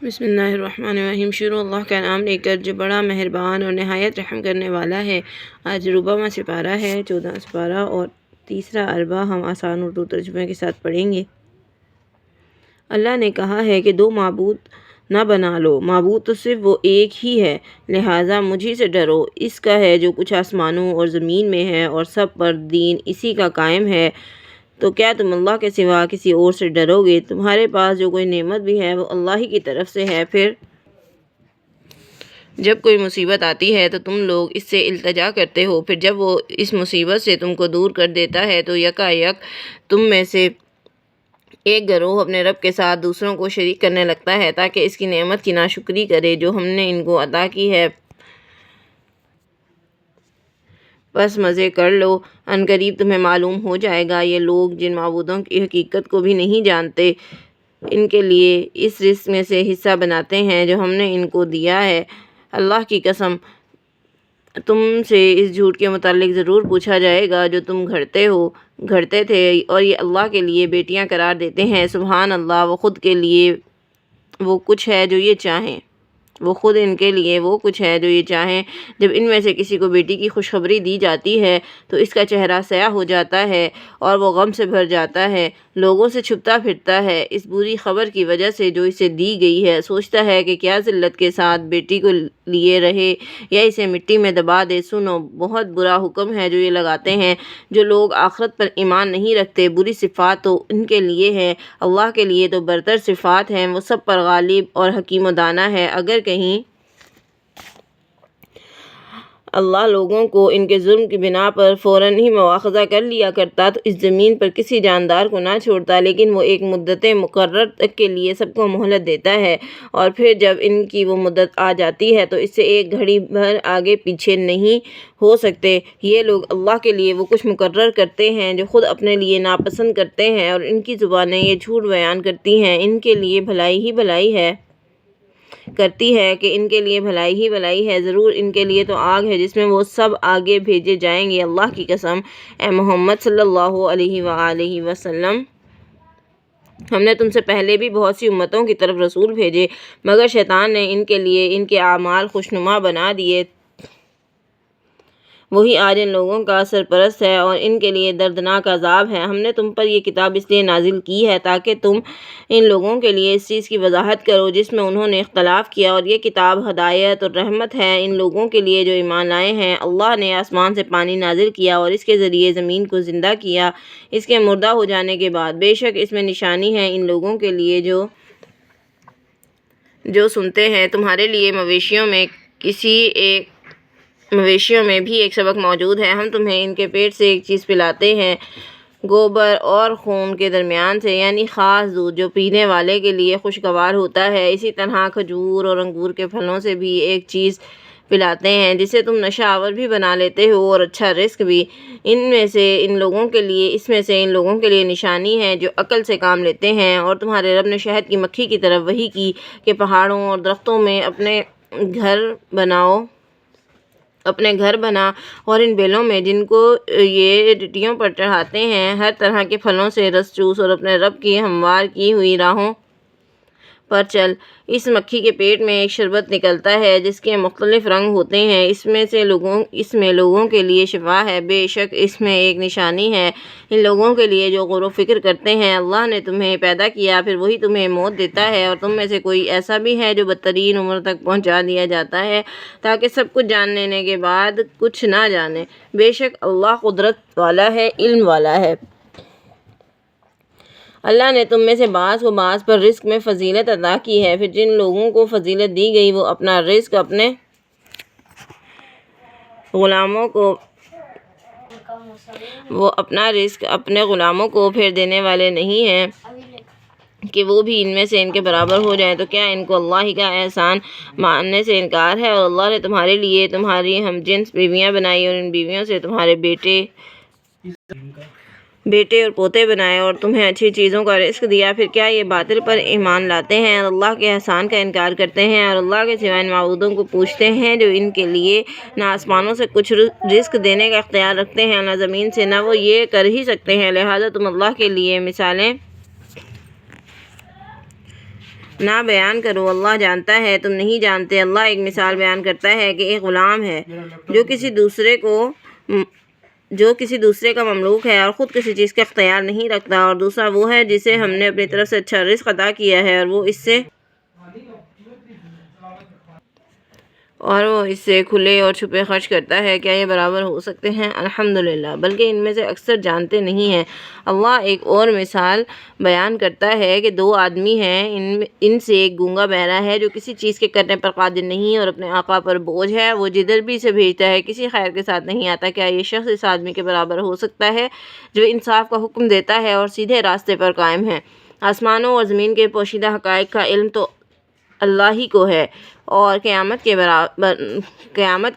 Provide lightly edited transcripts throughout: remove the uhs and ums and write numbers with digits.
بسم اللہ الرحمن الرحیم۔ شروع اللہ کا نام لے کر جو بڑا مہربان اور نہایت رحم کرنے والا ہے۔ آج ربعواں سپارہ ہے، 14واں سپارہ اور تیسرا اربع ہم آسان اردو ترجمے کے ساتھ پڑھیں گے۔ اللہ نے کہا ہے کہ دو معبود نہ بنا لو، معبود تو صرف وہ ایک ہی ہے، لہٰذا مجھی سے ڈرو۔ اس کا ہے جو کچھ آسمانوں اور زمین میں ہے اور سب پر دین اسی کا قائم ہے، تو کیا تم اللہ کے سوا کسی اور سے ڈرو گے؟ تمہارے پاس جو کوئی نعمت بھی ہے وہ اللہ ہی کی طرف سے ہے، پھر جب کوئی مصیبت آتی ہے تو تم لوگ اس سے التجا کرتے ہو، پھر جب وہ اس مصیبت سے تم کو دور کر دیتا ہے تو یکا یک تم میں سے ایک گروہ اپنے رب کے ساتھ دوسروں کو شریک کرنے لگتا ہے تاکہ اس کی نعمت کی ناشکری کرے جو ہم نے ان کو عطا کی ہے۔ بس مزے کر لو، عنقریب تمہیں معلوم ہو جائے گا۔ یہ لوگ جن معبودوں کی حقیقت کو بھی نہیں جانتے، ان کے لیے اس رزق میں سے حصہ بناتے ہیں جو ہم نے ان کو دیا ہے۔ اللہ کی قسم، تم سے اس جھوٹ کے متعلق ضرور پوچھا جائے گا جو تم گھڑتے تھے، اور یہ اللہ کے لیے بیٹیاں قرار دیتے ہیں۔ سبحان اللہ، وہ خود ان کے لیے وہ کچھ ہے جو یہ چاہیں۔ جب ان میں سے کسی کو بیٹی کی خوشخبری دی جاتی ہے تو اس کا چہرہ سیاہ ہو جاتا ہے اور وہ غم سے بھر جاتا ہے، لوگوں سے چھپتا پھرتا ہے اس بری خبر کی وجہ سے جو اسے دی گئی ہے۔ سوچتا ہے کہ کیا ذلت کے ساتھ بیٹی کو لیے رہے یا اسے مٹی میں دبا دے۔ سنو، بہت برا حکم ہے جو یہ لگاتے ہیں جو لوگ آخرت پر ایمان نہیں رکھتے۔ بری صفات تو ان کے لیے ہے، اللہ کے لیے تو برتر صفات ہیں، وہ سب پر غالب اور حکیم و دانا ہے۔ اگر کہیں اللہ لوگوں کو ان کے ظلم کی بنا پر فوراً ہی مواخذہ کر لیا کرتا تو اس زمین پر کسی جاندار کو نہ چھوڑتا، لیکن وہ ایک مدت مقرر تک کے لیے سب کو مہلت دیتا ہے، اور پھر جب ان کی وہ مدت آ جاتی ہے تو اس سے ایک گھڑی بھر آگے پیچھے نہیں ہو سکتے۔ یہ لوگ اللہ کے لیے وہ کچھ مقرر کرتے ہیں جو خود اپنے لیے ناپسند کرتے ہیں، اور ان کی زبانیں یہ جھوٹ بیان کرتی ہیں، ان کے لیے بھلائی ہی بھلائی ہے کرتی ہے کہ ان کے لیے بھلائی ہی بھلائی ہے، ضرور ان کے لیے تو آگ ہے جس میں وہ سب آگے بھیجے جائیں گے۔ اللہ کی قسم، اے محمد صلی اللہ علیہ وآلہ وسلم، ہم نے تم سے پہلے بھی بہت سی امتوں کی طرف رسول بھیجے، مگر شیطان نے ان کے لیے ان کے اعمال خوشنما بنا دیے۔ وہی آج ان لوگوں کا سرپرست ہے اور ان کے لیے دردناک عذاب ہے۔ ہم نے تم پر یہ کتاب اس لیے نازل کی ہے تاکہ تم ان لوگوں کے لیے اس چیز کی وضاحت کرو جس میں انہوں نے اختلاف کیا، اور یہ کتاب ہدایت اور رحمت ہے ان لوگوں کے لیے جو ایمان لائے ہیں۔ اللہ نے آسمان سے پانی نازل کیا اور اس کے ذریعے زمین کو زندہ کیا اس کے مردہ ہو جانے کے بعد، بے شک اس میں نشانی ہے ان لوگوں کے لیے جو سنتے ہیں۔ تمہارے لیے مویشیوں میں بھی ایک سبق موجود ہے، ہم تمہیں ان کے پیٹ سے ایک چیز پلاتے ہیں، گوبر اور خون کے درمیان سے، یعنی خاص دودھ جو پینے والے کے لیے خوشگوار ہوتا ہے۔ اسی طرح کھجور اور انگور کے پھلوں سے بھی ایک چیز پلاتے ہیں جسے تم نشہ آور بھی بنا لیتے ہو اور اچھا رزق بھی۔ اس میں سے ان لوگوں کے لیے نشانی ہے جو عقل سے کام لیتے ہیں، اور تمہارے رب نے شہد کی مکھی کی طرف وحی کی کہ پہاڑوں اور درختوں میں اپنے گھر بنا، اور ان بیلوں میں جن کو یہ ٹٹیوں پر چڑھاتے ہیں ہر طرح کے پھلوں سے رس چوس، اور اپنے رب کی ہموار کی ہوئی راہوں پر چل۔ اس مکھی کے پیٹ میں ایک شربت نکلتا ہے جس کے مختلف رنگ ہوتے ہیں، اس میں لوگوں کے لیے شفا ہے، بے شک اس میں ایک نشانی ہے ان لوگوں کے لیے جو غور و فکر کرتے ہیں۔ اللہ نے تمہیں پیدا کیا، پھر وہی تمہیں موت دیتا ہے، اور تم میں سے کوئی ایسا بھی ہے جو بدترین عمر تک پہنچا دیا جاتا ہے تاکہ سب کچھ جان لینے کے بعد کچھ نہ جانے۔ بے شک اللہ قدرت والا ہے، علم والا ہے۔ اللہ نے تم میں سے بعض کو بعض پر رزق میں فضیلت عطا کی ہے، پھر جن لوگوں کو فضیلت دی گئی وہ اپنا رزق اپنے غلاموں کو پھیر دینے والے نہیں ہیں کہ وہ بھی ان میں سے ان کے برابر ہو جائیں، تو کیا ان کو اللہ ہی کا احسان ماننے سے انکار ہے؟ اور اللہ نے تمہارے لیے تمہاری ہم جنس بیویاں بنائی اور ان بیویوں سے تمہارے بیٹے اور پوتے بنائے اور تمہیں اچھی چیزوں کا رزق دیا، پھر کیا یہ باطل پر ایمان لاتے ہیں اور اللہ کے احسان کا انکار کرتے ہیں، اور اللہ کے سوا ان معبودوں کو پوجتے ہیں جو ان کے لیے نہ آسمانوں سے کچھ رزق دینے کا اختیار رکھتے ہیں نہ زمین سے، نہ وہ یہ کر ہی سکتے ہیں، لہٰذا تم اللہ کے لیے نہ بیان کرو، اللہ جانتا ہے تم نہیں جانتے۔ اللہ ایک مثال بیان کرتا ہے کہ ایک غلام ہے جو کسی دوسرے کا مملوک ہے اور خود کسی چیز کا اختیار نہیں رکھتا، اور دوسرا وہ ہے جسے ہم نے اپنی طرف سے اچھا رزق عطا کیا ہے اور وہ اس سے کھلے اور چھپے خرچ کرتا ہے۔ کیا یہ برابر ہو سکتے ہیں؟ الحمدللہ، بلکہ ان میں سے اکثر جانتے نہیں ہیں۔ اللہ ایک اور مثال بیان کرتا ہے کہ دو آدمی ہیں، ان سے ایک گونگا بہرا ہے جو کسی چیز کے کرنے پر قادر نہیں اور اپنے آقا پر بوجھ ہے، وہ جدھر بھی اسے بھیجتا ہے کسی خیر کے ساتھ نہیں آتا۔ کیا یہ شخص اس آدمی کے برابر ہو سکتا ہے جو انصاف کا حکم دیتا ہے اور سیدھے راستے پر قائم ہے؟ آسمانوں اور زمین کے پوشیدہ حقائق کا علم تو اللہ ہی کو ہے، اور قیامت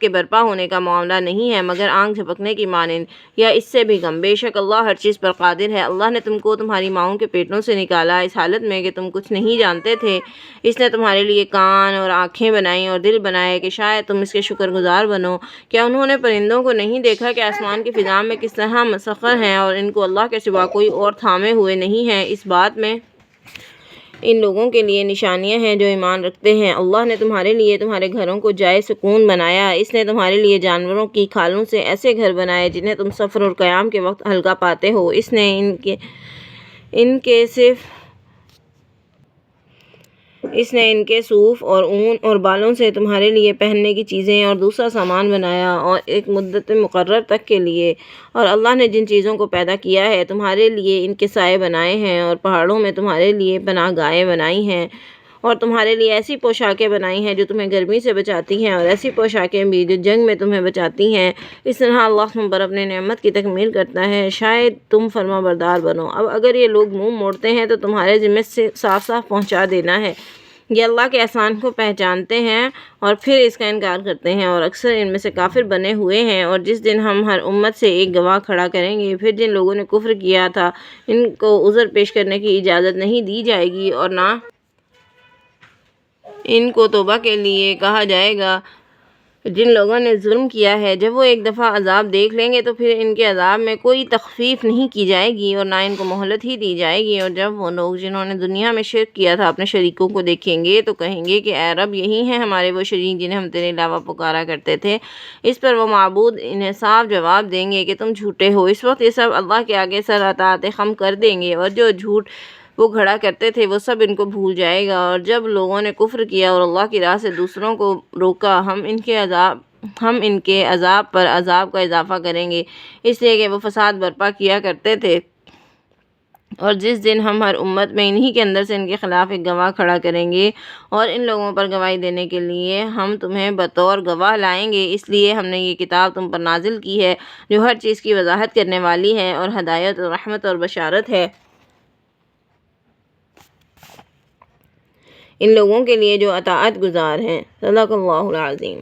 کے برپا ہونے کا معاملہ نہیں ہے مگر آنکھ جھپکنے کی مانند یا اس سے بھی کم۔ بے شک اللہ ہر چیز پر قادر ہے۔ اللہ نے تم کو تمہاری ماؤں کے پیٹوں سے نکالا اس حالت میں کہ تم کچھ نہیں جانتے تھے۔ اس نے تمہارے لیے کان اور آنکھیں بنائیں اور دل بنائے کہ شاید تم اس کے شکر گزار بنو۔ کیا انہوں نے پرندوں کو نہیں دیکھا کہ آسمان کی فضا میں کس طرح مسخر ہیں اور ان کو اللہ کے سوا کوئی اور تھامے ہوئے نہیں ہے؟ اس بات میں ان لوگوں کے لیے نشانیاں ہیں جو ایمان رکھتے ہیں۔ اللہ نے تمہارے لیے تمہارے گھروں کو جائے سکون بنایا۔ اس نے تمہارے لیے جانوروں کی کھالوں سے ایسے گھر بنائے جنہیں تم سفر اور قیام کے وقت ہلکا پاتے ہو۔ اس نے ان کے صوف اور اون اور بالوں سے تمہارے لیے پہننے کی چیزیں اور دوسرا سامان بنایا اور ایک مدت مقرر تک کے لیے۔ اور اللہ نے جن چیزوں کو پیدا کیا ہے تمہارے لیے ان کے سائے بنائے ہیں اور پہاڑوں میں تمہارے لیے پناہ گاہیں بنائی ہیں، اور تمہارے لیے ایسی پوشاکیں بنائی ہیں جو تمہیں گرمی سے بچاتی ہیں اور ایسی پوشاکیں بھی جو جنگ میں تمہیں بچاتی ہیں۔ اس طرح اللہ تم پر اپنے نعمت کی تکمیل کرتا ہے، شاید تم فرما بردار بنو۔ اب اگر یہ لوگ منہ موڑتے ہیں تو تمہارے ذمہ سے صاف صاف پہنچا دینا ہے، یہ اللہ کے احسان کو پہچانتے ہیں اور پھر اس کا انکار کرتے ہیں، اور اکثر ان میں سے کافر بنے ہوئے ہیں۔ اور جس دن ہم ہر امت سے ایک گواہ کھڑا کریں گے، پھر جن لوگوں نے کفر کیا تھا ان کو عذر پیش کرنے کی اجازت نہیں دی جائے گی اور نہ ان کو توبہ کے لیے کہا جائے گا۔ جن لوگوں نے ظلم کیا ہے جب وہ ایک دفعہ عذاب دیکھ لیں گے تو پھر ان کے عذاب میں کوئی تخفیف نہیں کی جائے گی اور نہ ان کو مہلت ہی دی جائے گی۔ اور جب وہ لوگ جنہوں نے دنیا میں شرک کیا تھا اپنے شریکوں کو دیکھیں گے تو کہیں گے کہ اے رب، یہی ہیں ہمارے وہ شریک جنہیں ہم تیرے علاوہ پکارا کرتے تھے۔ اس پر وہ معبود انہیں صاف جواب دیں گے کہ تم جھوٹے ہو۔ اس وقت یہ سب اللہ کے آگے سر اٹاتے خم کر دیں گے، اور جو جھوٹ وہ گھڑا کرتے تھے وہ سب ان کو بھول جائے گا۔ اور جب لوگوں نے کفر کیا اور اللہ کی راہ سے دوسروں کو روکا، ہم ان کے عذاب پر عذاب کا اضافہ کریں گے، اس لیے کہ وہ فساد برپا کیا کرتے تھے۔ اور جس دن ہم ہر امت میں انہی کے اندر سے ان کے خلاف ایک گواہ کھڑا کریں گے اور ان لوگوں پر گواہی دینے کے لیے ہم تمہیں بطور گواہ لائیں گے، اس لیے ہم نے یہ کتاب تم پر نازل کی ہے جو ہر چیز کی وضاحت کرنے والی ہے اور ہدایت اور رحمت اور بشارت ہے ان لوگوں کے لیے جو اطاعت گزار ہیں۔ صدق اللہ العظیم۔